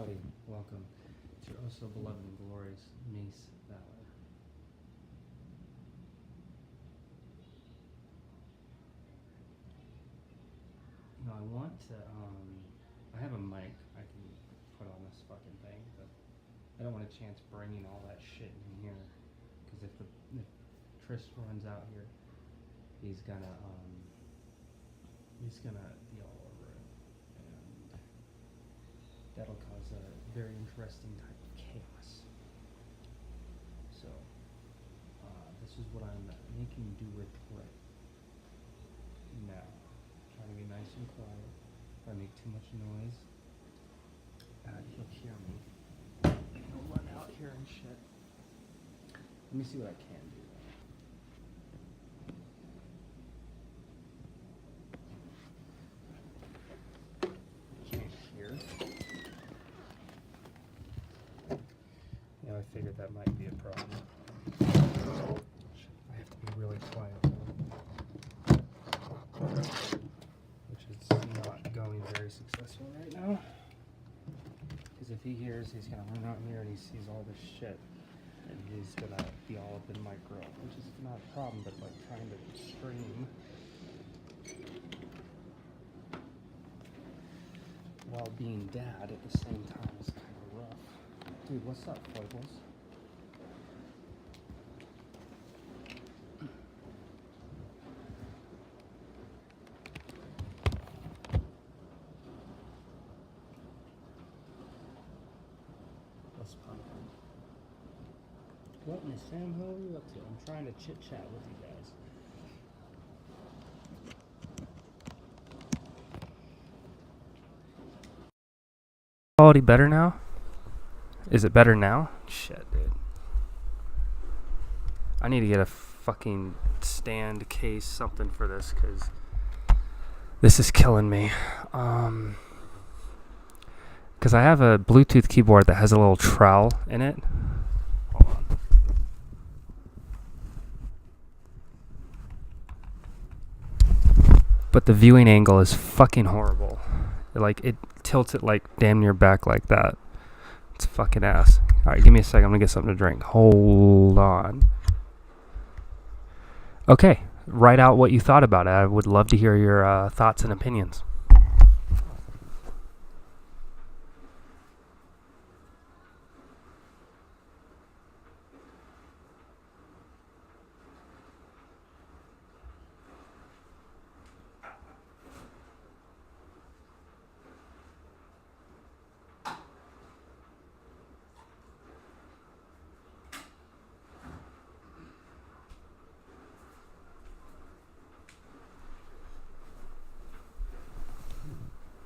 Howdy, welcome to your oh so beloved and glorious Mace Valor. You know, I want to, I have a mic I can put on this fucking thing, but I don't want a chance bringing all that shit in here, because if Tris runs out here, he's gonna be all over it, and that'll cause a very interesting type of chaos. So, this is what I'm making do with right now. Trying to be nice and quiet. If I make too much noise, he'll hear me. He'll run out here and shit. Let me see what I can do. Can't hear. Yeah, I figured that might be a problem. I have to be really quiet though, which is not going very successful right now. Because if he hears, he's gonna run out here and he sees all this shit, and he's gonna be all up in my grill, which is not a problem, but like trying to stream while being dad at the same time is kind of rough. Dude, what's up, Foibles? What's pumping? What in the Sam, how are you up to? I'm trying to chit chat with you guys. Quality better now? Is it better now? Shit, dude. I need to get a fucking stand case, something for this, because this is killing me. Because I have a Bluetooth keyboard that has a little trowel in it. Hold on. But the viewing angle is fucking horrible. Like, it tilts it like damn near back like that. It's fucking ass. Alright, give me a second. I'm gonna get something to drink. Hold on. Okay, write out what you thought about it. I would love to hear your thoughts and opinions.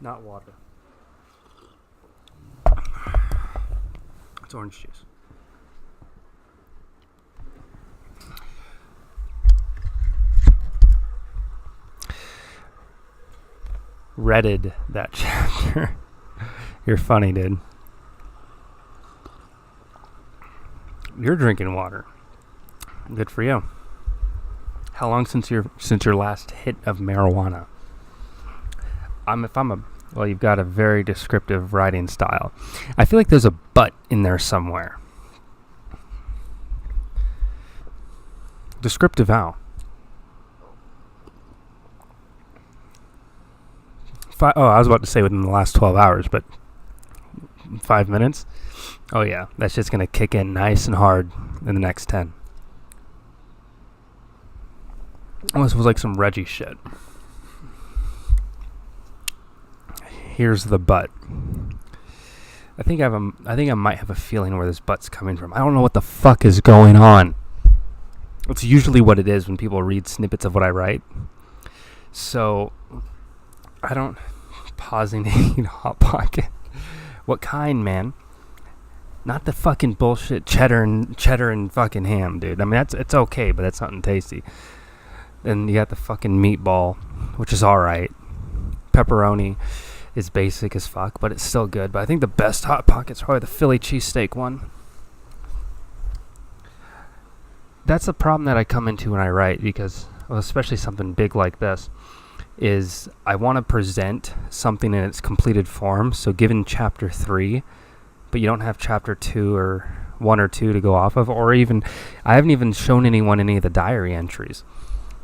Not water. It's orange juice. Redded that chapter. You're funny, dude. You're drinking water. Good for you. How long since your last hit of marijuana? Well, you've got a very descriptive writing style. I feel like there's a but in there somewhere. Descriptive how? I was about to say within the last 12 hours, but 5 minutes? Oh yeah, that's just going to kick in nice and hard in the next 10. Almost was like some Reggie shit. Here's the butt. I think I might have a feeling where this butt's coming from. I don't know what the fuck is going on. It's usually what it is when people read snippets of what I write. So I don't pausing to eat Hot Pocket. What kind, man? Not the fucking bullshit cheddar and fucking ham, dude. I mean, it's okay, but that's nothing tasty. And you got the fucking meatball, which is alright. Pepperoni is basic as fuck, but it's still good. But I think the best Hot Pocket's probably the Philly cheesesteak one. That's the problem that I come into when I write, because, well, especially something big like this, is I want to present something in its completed form. So given chapter 3, but you don't have chapter 2 or 1 or 2 to go off of, or even, I haven't even shown anyone any of the diary entries,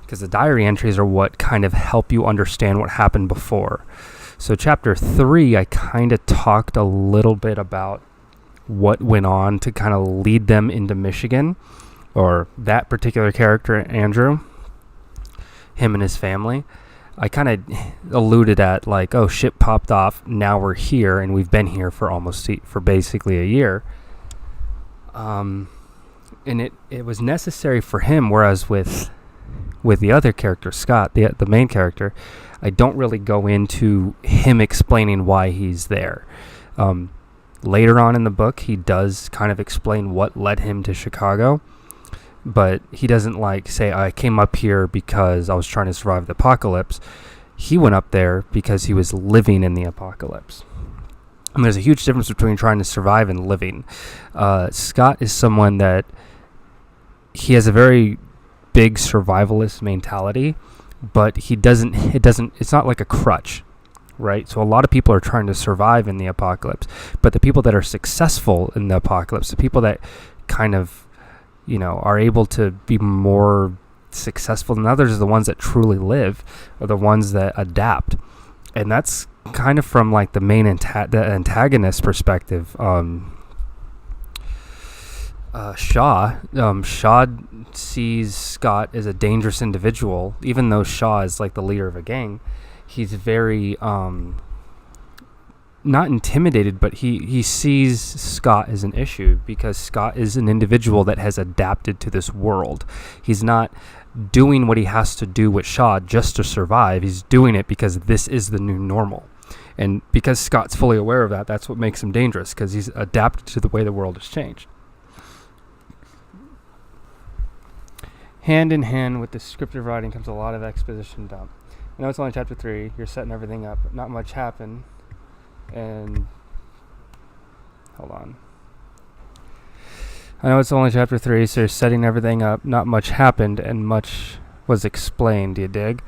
because the diary entries are what kind of help you understand what happened before. So chapter 3, I kind of talked a little bit about what went on to kind of lead them into Michigan, or that particular character, Andrew, him and his family. I kind of alluded at like, oh, shit popped off. Now we're here, and we've been here for basically a year. And it was necessary for him. Whereas with the other character, Scott, the main character, I don't really go into him explaining why he's there. Later on in the book, he does kind of explain what led him to Chicago. But he doesn't like say, I came up here because I was trying to survive the apocalypse. He went up there because he was living in the apocalypse. And there's a huge difference between trying to survive and living. Scott is someone that he has a very big survivalist mentality, but it's not like a crutch, right? So a lot of people are trying to survive in the apocalypse, but the people that are successful in the apocalypse, the people that kind of are able to be more successful than others, are the ones that truly live, are the ones that adapt. And that's kind of from like the main the antagonist perspective. Shaw sees Scott as a dangerous individual, even though Shaw is like the leader of a gang. He's very not intimidated, but he sees Scott as an issue because Scott is an individual that has adapted to this world. He's not doing what he has to do with Shaw just to survive. He's doing it because this is the new normal. And because Scott's fully aware of that, that's what makes him dangerous, because he's adapted to the way the world has changed. Hand in hand with the scripted writing comes a lot of exposition dump. I know it's only chapter 3. You're setting everything up, but not much happened. And hold on. I know it's only chapter 3, so you're setting everything up. Not much happened, and much was explained. Do you dig?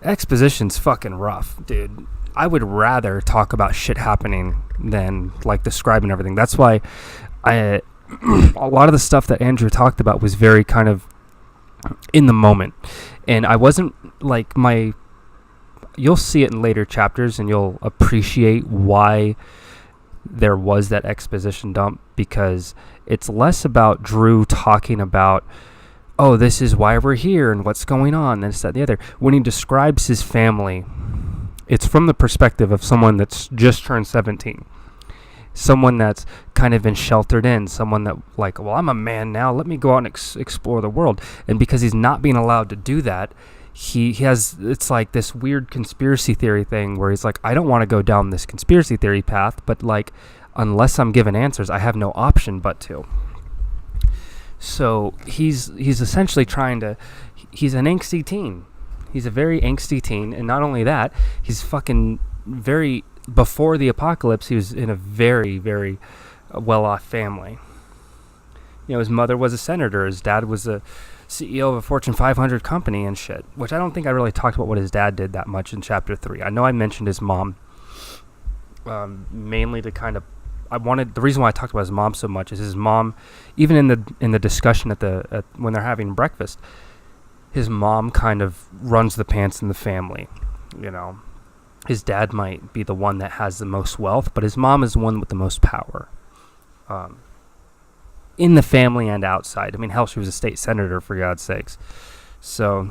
Exposition's fucking rough, dude. I would rather talk about shit happening than like describing everything. That's why a lot of the stuff that Andrew talked about was very kind of in the moment, and I wasn't like you'll see it in later chapters, and you'll appreciate why there was that exposition dump, because it's less about Drew talking about, oh, this is why we're here and what's going on, this, that, and the other. When he describes his family, it's from the perspective of someone that's just turned 17. Someone that's kind of been sheltered in. Someone that, like, well, I'm a man now. Let me go out and explore the world. And because he's not being allowed to do that, he has, it's like this weird conspiracy theory thing where he's like, I don't want to go down this conspiracy theory path, but like, unless I'm given answers, I have no option but to. So he's essentially he's an angsty teen. He's a very angsty teen, and not only that, he's fucking very, before the apocalypse, he was in a very, very well-off family. His mother was a senator, his dad was a CEO of a Fortune 500 company and shit, which I don't think I really talked about what his dad did that much in chapter 3. I know I mentioned his mom, mainly to kind of, the reason why I talked about his mom so much is his mom, even in the discussion when they're having breakfast, his mom kind of runs the pants in the family. His dad might be the one that has the most wealth, but his mom is the one with the most power. In the family and outside. I mean, hell, she was a state senator, for God's sakes. So,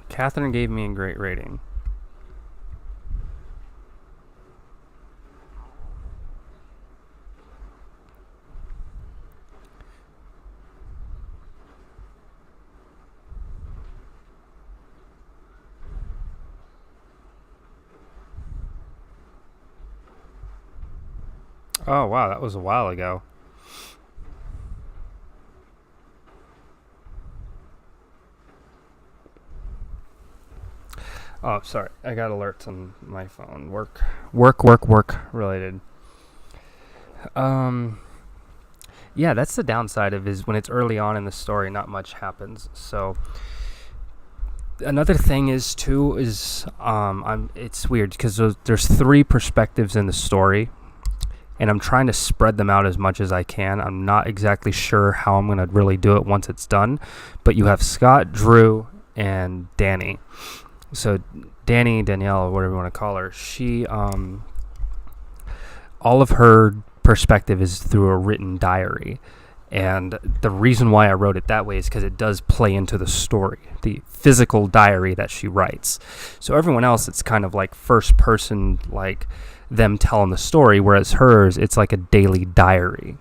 Catherine gave me a great rating. Oh, wow, that was a while ago. Oh, sorry. I got alerts on my phone. Work related. Um, yeah, that's the downside of is when it's early on in the story, not much happens. So another thing is too is it's weird because there's three perspectives in the story, and I'm trying to spread them out as much as I can. I'm not exactly sure how I'm gonna really do it once it's done, but you have Scott, Drew, and Danny. So Danielle, or whatever you want to call her, she all of her perspective is through a written diary. And the reason why I wrote it that way is because it does play into the story, the physical diary that she writes. So everyone else, it's kind of like first person, like them telling the story, whereas hers, it's like a daily diary.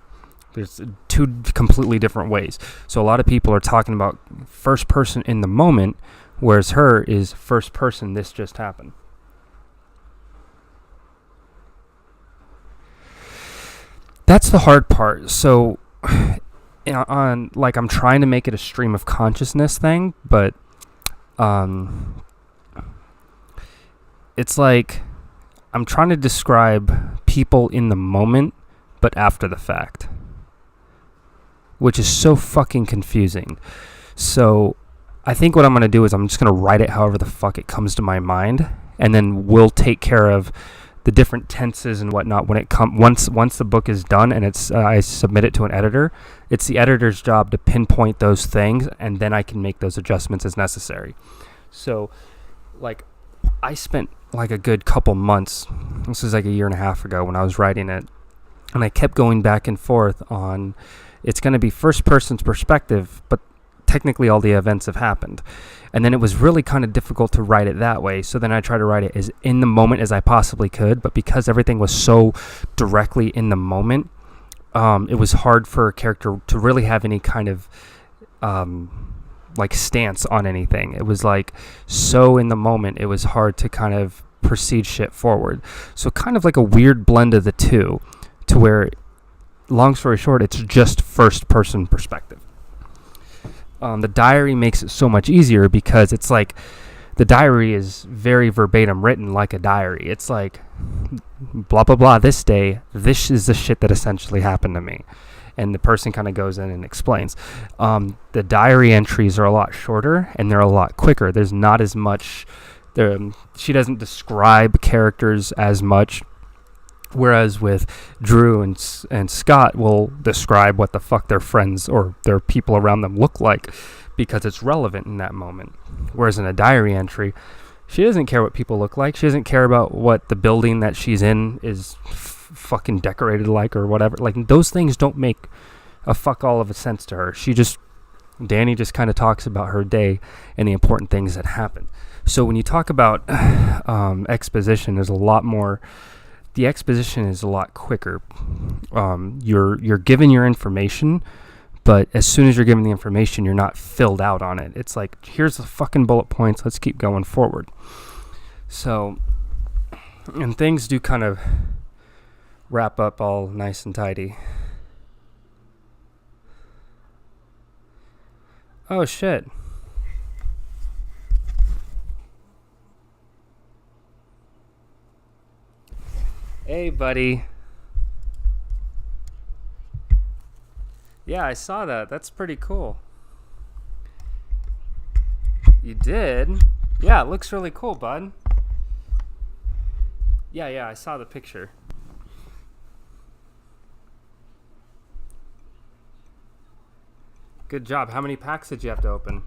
There's two completely different ways. So a lot of people are talking about first person in the moment, whereas her is first person, this just happened. That's the hard part. So on like I'm trying to make it a stream of consciousness thing, but um it's like I'm trying to describe people in the moment but after the fact, which is so fucking confusing. So I think what I'm going to do is I'm just going to write it however the fuck it comes to my mind, and then we'll take care of the different tenses and whatnot when it once the book is done and it's I submit it to an editor. It's the editor's job to pinpoint those things, and then I can make those adjustments as necessary. So like I spent like a good couple months, this is like a year and a half ago when I was writing it, and I kept going back and forth on it's going to be first person's perspective, but technically all the events have happened. And then it was really kind of difficult to write it that way. So then I tried to write it as in the moment as I possibly could. But because everything was so directly in the moment, it was hard for a character to really have any kind of like stance on anything. It was like so in the moment, it was hard to kind of proceed shit forward. So kind of like a weird blend of the two, to where, long story short, it's just first person perspective. The diary makes it so much easier because it's like the diary is very verbatim written like a diary. It's like blah blah blah this day, this is the shit that essentially happened to me, and the person kind of goes in and explains. The diary entries are a lot shorter and they're a lot quicker. There's not as much she doesn't describe characters as much. Whereas with Drew and Scott will describe what the fuck their friends or their people around them look like because it's relevant in that moment. Whereas in a diary entry, she doesn't care what people look like. She doesn't care about what the building that she's in is fucking decorated like or whatever. Like those things don't make a fuck all of a sense to her. Danny just kind of talks about her day and the important things that happen. So when you talk about exposition, there's a lot more. The exposition is a lot quicker. You're given your information, but as soon as you're given the information, you're not filled out on it. It's like, here's the fucking bullet points. Let's keep going forward. So, and things do kind of wrap up all nice and tidy. Oh, shit. Hey, buddy. Yeah, I saw that. That's pretty cool. You did? Yeah, it looks really cool, bud. Yeah, I saw the picture. Good job. How many packs did you have to open?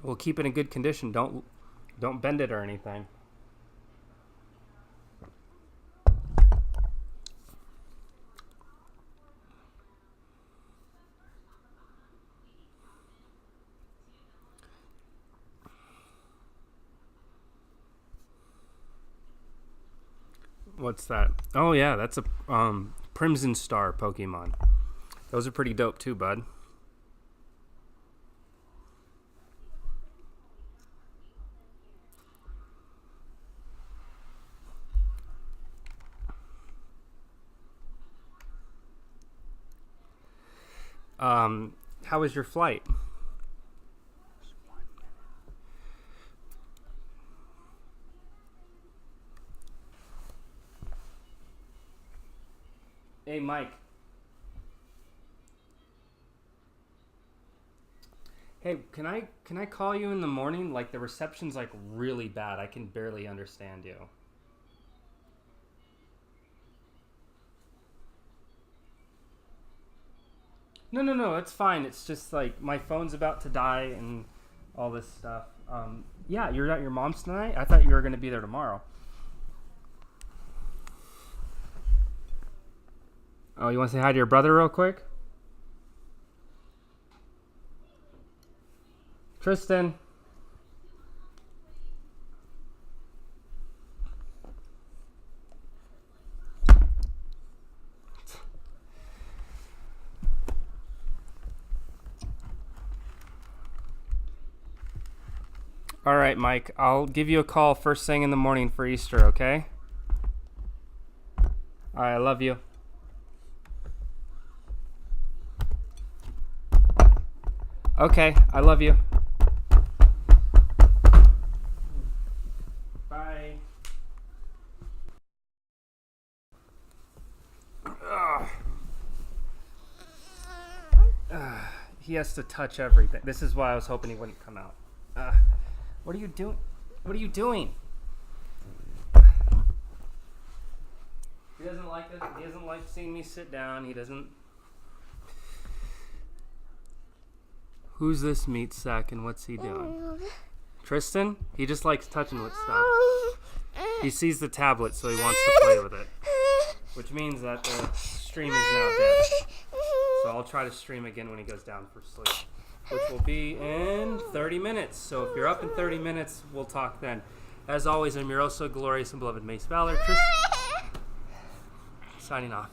We'll keep it in good condition. Don't bend it or anything. What's that? Oh yeah, that's a Crimson Star Pokemon. Those are pretty dope too, bud. How was your flight? Hey, Mike. Hey, can I call you in the morning? Like the reception's like really bad. I can barely understand you. No, no, no. It's fine. It's just like my phone's about to die and all this stuff. Yeah, you're at your mom's tonight. I thought you were gonna be there tomorrow. Oh, you want to say hi to your brother real quick? Tristan. All right, Mike. I'll give you a call first thing in the morning for Easter, okay? All right, I love you. Okay, I love you. Bye. Ugh. He has to touch everything. This is why I was hoping he wouldn't come out. What are you doing? What are you doing? He doesn't like this. He doesn't like seeing me sit down. He doesn't. Who's this meat sack and what's he doing? Tristan? He just likes touching with stuff. He sees the tablet, so he wants to play with it. Which means that the stream is now dead. So I'll try to stream again when he goes down for sleep, which will be in 30 minutes. So if you're up in 30 minutes, we'll talk then. As always, I'm your oh so glorious and beloved Mace Valor. Signing off.